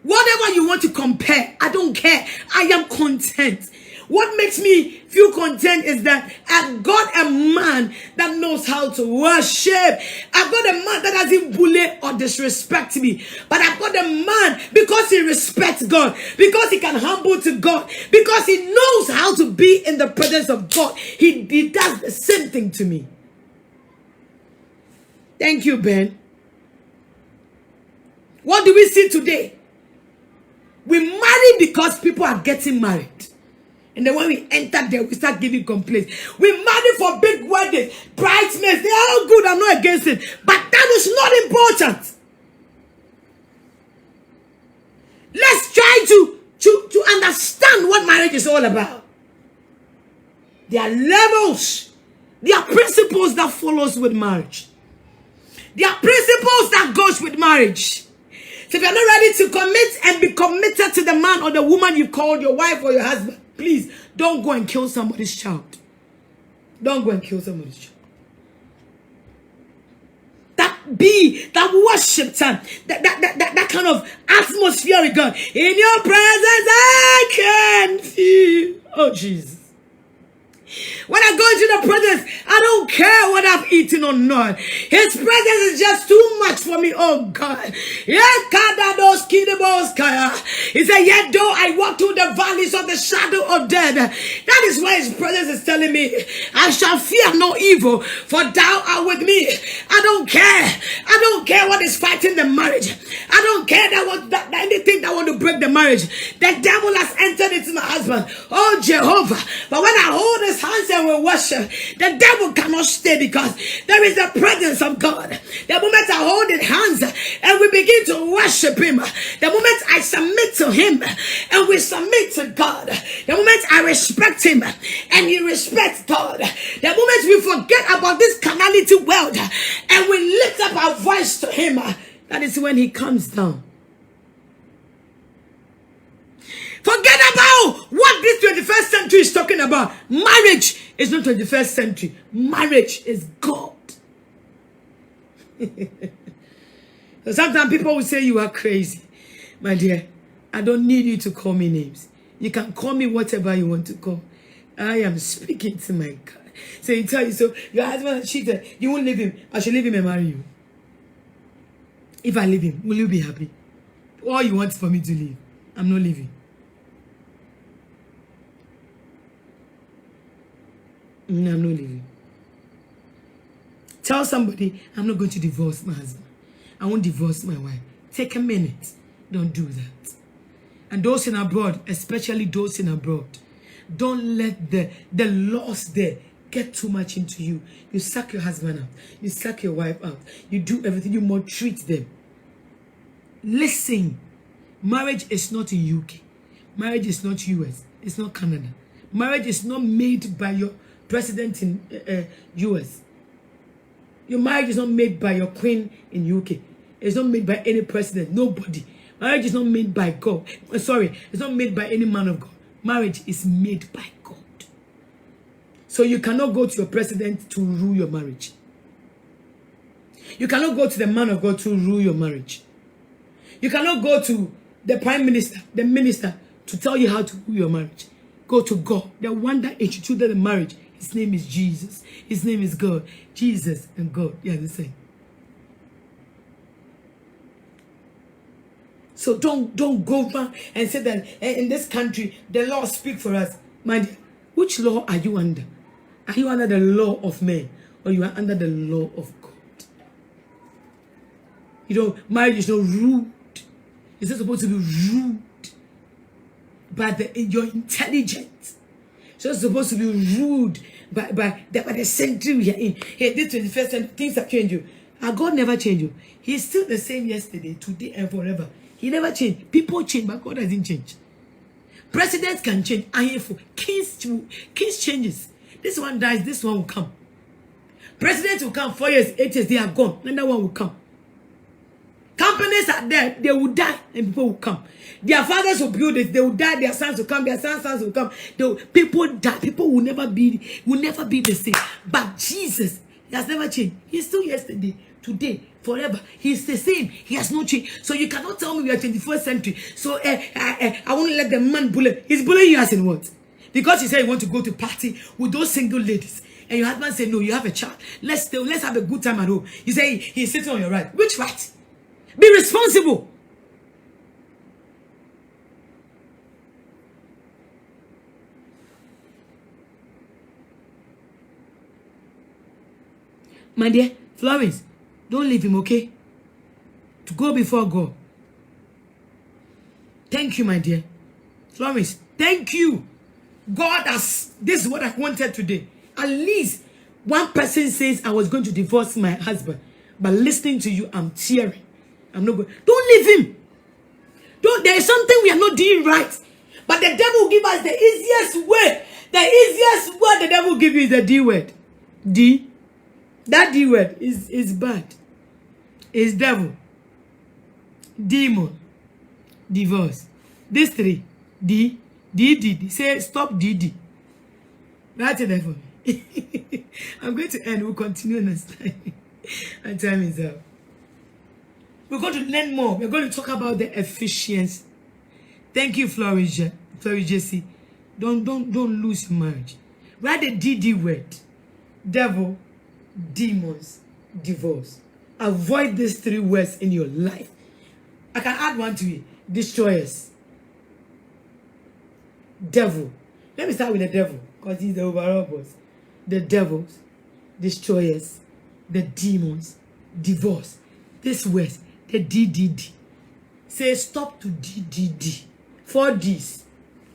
Whatever you want to compare, I don't care. I am content. What makes me feel content is that I've got a man that knows how to worship. I've got a man that doesn't bully or disrespect me. But I've got a man, because he respects God, because he can humble to God, because he knows how to be in the presence of God. He does the same thing to me. Thank you, Ben. What do we see today? We marry because people are getting married. And then when we enter there, we start giving complaints. We marry for big weddings, bridesmaids. They are all good. I'm not against it. But that is not important. Let's try to understand what marriage is all about. There are levels. There are principles that follows with marriage. There are principles that goes with marriage. So if you're not ready to commit and be committed to the man or the woman you called your wife or your husband, please don't go and kill somebody's child. Don't go and kill somebody's child. That worship time, that kind of atmosphere with God. In your presence, I can feel. Oh, Jesus. When I go into the presence, I don't care what I've eaten or not. His presence is just too much for me. Oh God. He said, yet though I walk through the valleys of the shadow of death, that is why his presence is telling me, I shall fear no evil, for thou art with me. I don't care. I don't care what is fighting the marriage. I don't care that anything that want to break the marriage. The devil has entered into my husband. Oh Jehovah. But when I hold his hands and we worship, the devil cannot stay, because there is the presence of God. The moment I hold his hands and we begin to worship him, the moment I submit to him and we submit to God, the moment I respect him and he respects God, the moment we forget about this carnality world and we lift up our voice to him, that is when he comes down. Forget about what this 21st century is talking about. Marriage is not 21st century. Marriage is God. So sometimes people will say you are crazy. My dear, I don't need you to call me names. You can call me whatever you want to call. I am speaking to my God. So he tell you, so your husband cheated, you won't leave him. I should leave him and marry you. If I leave him, will you be happy? All you want for me to leave, I'm not leaving. No, I'm not leaving. Tell somebody, I'm not going to divorce my husband. I won't divorce my wife. Take a minute. Don't do that. And those in abroad, especially those in abroad, don't let the laws there get too much into you. You suck your husband out. You suck your wife out. You do everything. You maltreat them. Listen. Marriage is not in UK. Marriage is not US. It's not Canada. Marriage is not made by your president in US. Your marriage is not made by your queen in UK. It's not made by any president. Nobody. Marriage is not made by God. Sorry, it's not made by any man of God. Marriage is made by God. So you cannot go to your president to rule your marriage. You cannot go to the man of God to rule your marriage. You cannot go to the prime minister, the minister, to tell you how to rule your marriage. Go to God, the one that instituted the marriage. His name is Jesus. His name is God. Jesus and God, they are the same. So don't go back and say that in this country the law speaks for us. Man, which law are you under? Are you under the law of men or you are under the law of God. You know, marriage is not rude. It's not supposed to be rude. But your intelligence. It's not supposed to be rude by the century we are in. Hey, this 21st century, things have changed you. Our God never changed you. He's still the same yesterday, today, and forever. He never changed. People change, but God doesn't change. Presidents can change. I hear for kings changes. This one dies, this one will come. Presidents will come 4 years, 8 years, they are gone. Another one will come. Companies are there, they will die, and people will come. Their fathers will build it, they will die, their sons will come, their sons will come. People die, people will never be the same. But Jesus, he has never changed. He's still yesterday, today, forever. He's the same. He has no change. So you cannot tell me we are 21st century. So I won't let the man bully. He's bullying you as in what? Because he said you want to go to party with those single ladies. And your husband said, no, you have a child. Let's have a good time at home. You say he's sitting on your right. Which right? Be responsible. My dear, Florence, don't leave him, okay? To go before God. Thank you, my dear. Florence, thank you. God has, this is what I wanted today. At least one person says I was going to divorce my husband. But listening to you, I'm tearing. I'm not going. Don't leave him. There is something we are not doing right. But the devil will give us the easiest way. The easiest word the devil will give you is the D word. D. That D word is bad. It's devil. Demon. Divorce. These three. D. D. Say stop D. Write it there for me. I'm going to end. We'll continue next time. My time is up. We're going to learn more. We're going to talk about the efficiency. Thank you, Florence Jesse. Don't lose marriage. Write the DD word. Devil, demons, divorce. Avoid these three words in your life. I can add one to it. Destroyers. Devil. Let me start with the devil, because he's the overall boss. The devils, destroyers, the demons, divorce. This words, the DDD. Say stop to DDD. 4 Ds.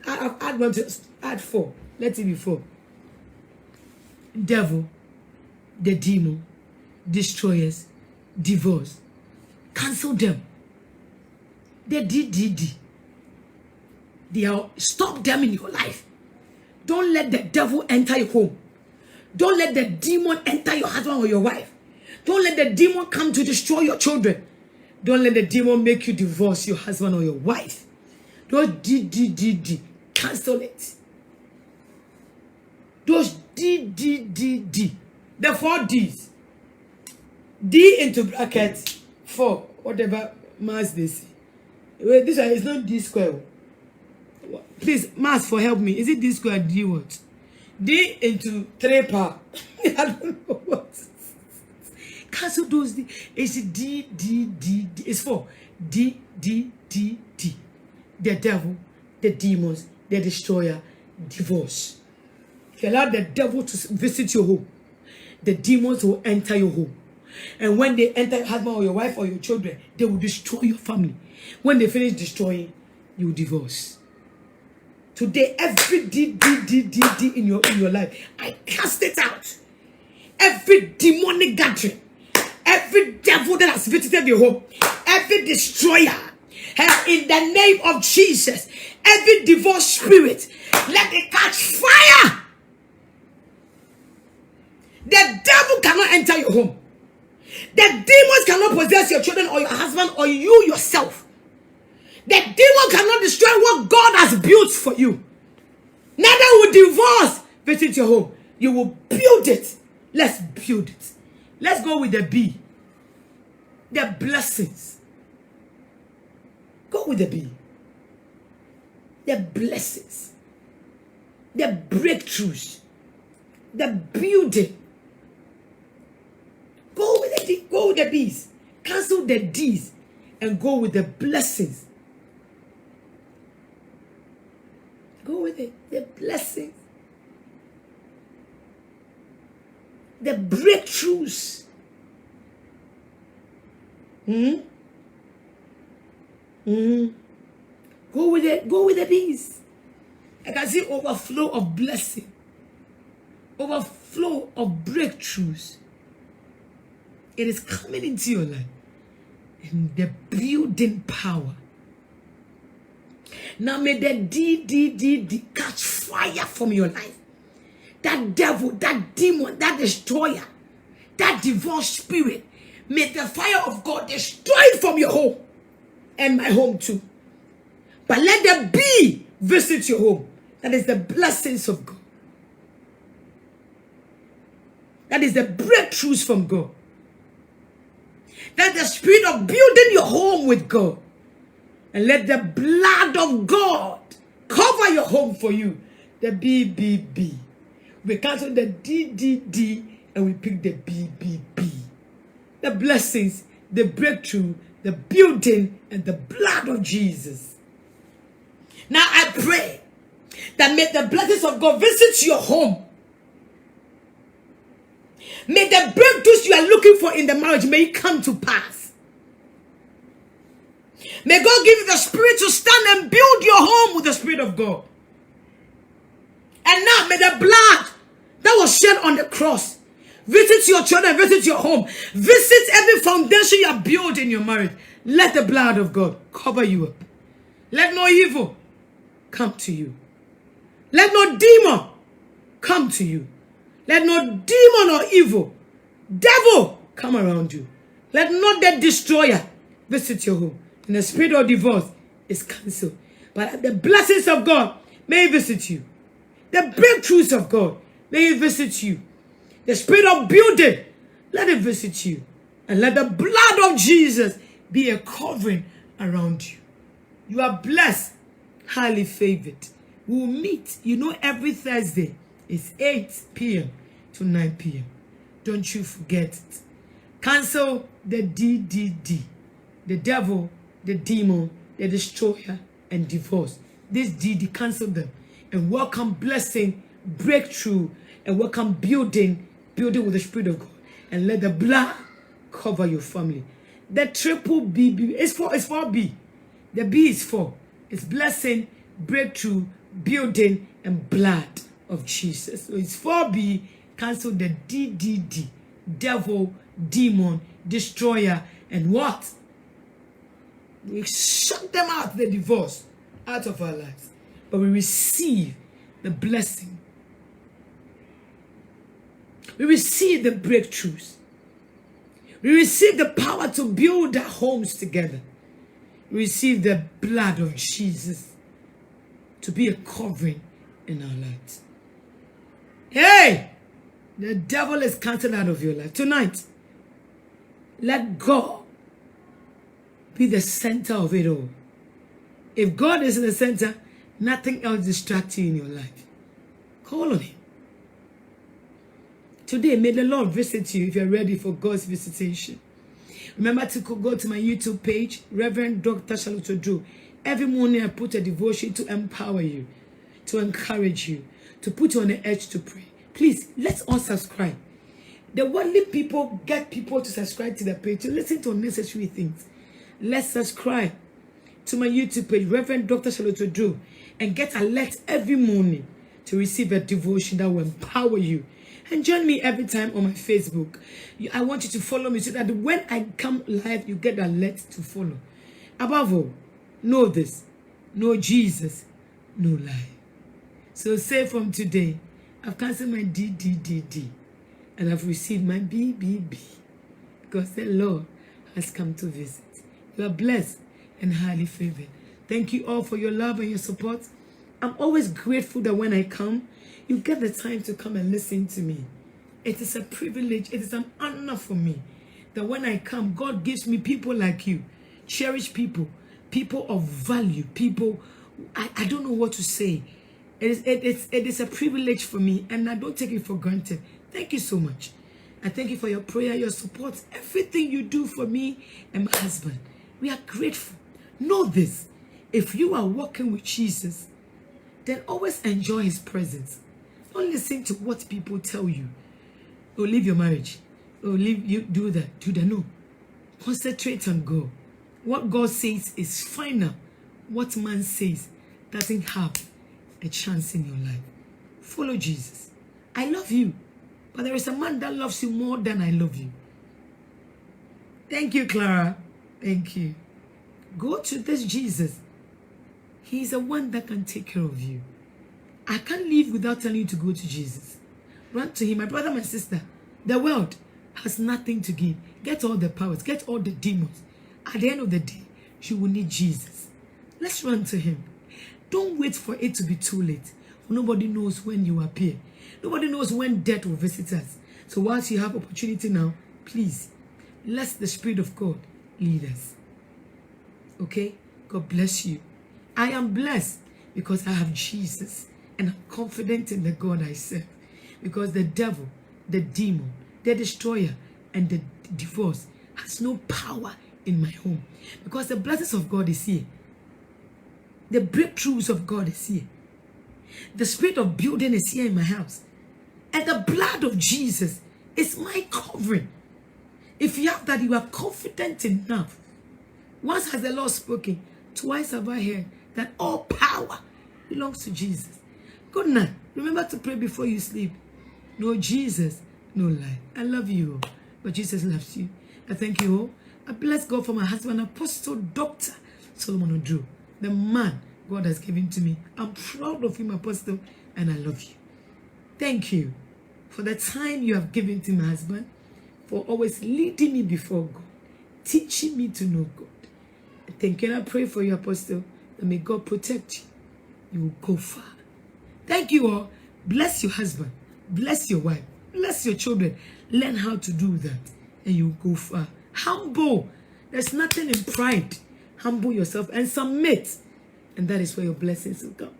Add one to add 4. Let it be 4. Devil, the demon, destroyers, divorce. Cancel them. The DDD. Stop them in your life. Don't let the devil enter your home. Don't let the demon enter your husband or your wife. Don't let the demon come to destroy your children. Don't let the demon make you divorce your husband or your wife. Those D. Cancel it. Those D. The 4 Ds. D into brackets 4. Whatever mass they say. Wait, this one is not D square. Please, mass for help me. Is it D square D what? D into 3 power. I don't know what. Cancel those D. It's D. It's 4. D. The devil, the demons, the destroyer, divorce. If you allow the devil to visit your home, the demons will enter your home. And when they enter your husband or your wife or your children, they will destroy your family. When they finish destroying, you divorce. Today, every D in your life, I cast it out. Every demonic gathering, every devil that has visited your home, every destroyer, in the name of Jesus, every divorce spirit, let it catch fire. The devil cannot enter your home. The demons cannot possess your children or your husband or you yourself. The demon cannot destroy what God has built for you. Neither will divorce visit your home. You will build it. Let's build it. Let's go with the B. The blessings. Go with the B. The blessings. The breakthroughs. The building. Go with the D. Go with the B's. Cancel the D's and go with the blessings. Go with it. The blessings. the breakthroughs. Go with it. Go with the peace. I can see overflow of blessing, overflow of breakthroughs. It is coming into your life. And the building power. Now may the D catch fire from your life. That devil, that demon, that destroyer, that divorce spirit, may the fire of God destroy it from your home and my home too. But let the bee visit your home. That is the blessings of God. That is the breakthroughs from God. That the spirit of building your home with God. And let the blood of God cover your home for you. The BBB. We cancel the DDD and we pick the BBB. The blessings, the breakthrough, the building, and the blood of Jesus. Now I pray that may the blessings of God visit your home. May the breakthroughs you are looking for in the marriage may it come to pass. May God give you the spirit to stand and build your home with the spirit of God. And now may the blood that was shed on the cross visit your children, visit your home, visit every foundation you are building in your marriage. Let the blood of God cover you up. Let no evil come to you. Let no demon come to you. Let no demon or evil, devil come around you. Let not that destroyer visit your home. And the spirit of divorce is cancelled. But the blessings of God may visit you. The breakthroughs of God may visit you. The spirit of building, let it visit you. And let the blood of Jesus be a covering around you. You are blessed, highly favored. We will meet, every Thursday. It's 8 p.m. to 9 p.m. Don't you forget it. Cancel the DDD. The devil, the demon, the destroyer, and divorce. This DD, cancel them. And welcome blessing, breakthrough, and welcome building with the Spirit of God. And let the blood cover your family. The triple BB is for B. The B is for. It's blessing, breakthrough, building, and blood of Jesus. So it's 4B. Cancel the DDD. Devil, demon, destroyer, and what? We shut them out, the divorce, out of our lives. But we receive the blessing. We receive the breakthroughs. We receive the power to build our homes together. We receive the blood of Jesus to be a covering in our lives. Hey! The devil is cancelled out of your life. Tonight, let God be the center of it all. If God is in the center, nothing else distracts you in your life. Call on Him. Today, may the Lord visit you if you're ready for God's visitation. Remember to go to my YouTube page, Reverend Dr. Oduro. Every morning I put a devotion to empower you, to encourage you, to put you on the edge to pray. Please, let's all subscribe. The worldly people get people to subscribe to the page, to listen to unnecessary things. Let's subscribe to my YouTube page, Reverend Dr. Oduro, and get alerts every morning to receive a devotion that will empower you. And join me every time on my Facebook. I want you to follow me so that when I come live, you get alert to follow. Above all, know this. Know Jesus, no lie. So say from today, I've cancelled my DDDD and I've received my BBB because the Lord has come to visit. You are blessed and highly favored. Thank you all for your love and your support. I'm always grateful that when I come, you get the time to come and listen to me. It is a privilege. It is an honor for me that when I come, God gives me people like you, cherished people, people of value, people, I don't know what to say. It is a privilege for me, and I don't take it for granted. Thank you so much. I thank you for your prayer, your support, everything you do for me and my husband. We are grateful. Know this. If you are walking with Jesus, then always enjoy His presence. Don't listen to what people tell you. Oh, leave your marriage. Oh, leave you, do that. Do that. No. Concentrate on God. What God says is final. What man says doesn't have a chance in your life. Follow Jesus. I love you, but there is a man that loves you more than I love you. Thank you, Clara. Thank you. Go to this Jesus. He's the one that can take care of you. I can't live without telling you to go to Jesus. Run to him. My brother, my sister, the world has nothing to give. Get all the powers. Get all the demons. At the end of the day, you will need Jesus. Let's run to him. Don't wait for it to be too late. Nobody knows when you appear. Nobody knows when death will visit us. So whilst you have opportunity now, please, let the Spirit of God lead us. Okay? God bless you. I am blessed because I have Jesus. And I'm confident in the God I serve. Because the devil, the demon, the destroyer, and the divorce has no power in my home. Because the blessings of God is here. The breakthroughs of God is here. The spirit of building is here in my house. And the blood of Jesus is my covering. If you have that, you are confident enough. Once has the Lord spoken, twice have I heard that all power belongs to Jesus. Good night. Remember to pray before you sleep. No Jesus, no lie. I love you all, but Jesus loves you. I thank you all. I bless God for my husband, Apostle Dr. Solomon Oduro, the man God has given to me. I'm proud of him, Apostle, and I love you. Thank you for the time you have given to my husband, for always leading me before God, teaching me to know God. Thank you, and I pray for you, Apostle, that may God protect you. You will go far. Thank you all. Bless your husband. Bless your wife. Bless your children. Learn how to do that, and you will go far. Humble. There's nothing in pride. Humble yourself and submit. And that is where your blessings will come.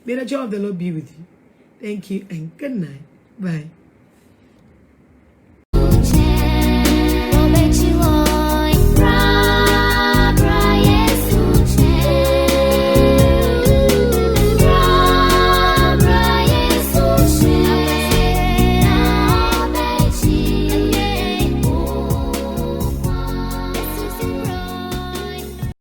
May the joy of the Lord be with you. Thank you and good night. Bye.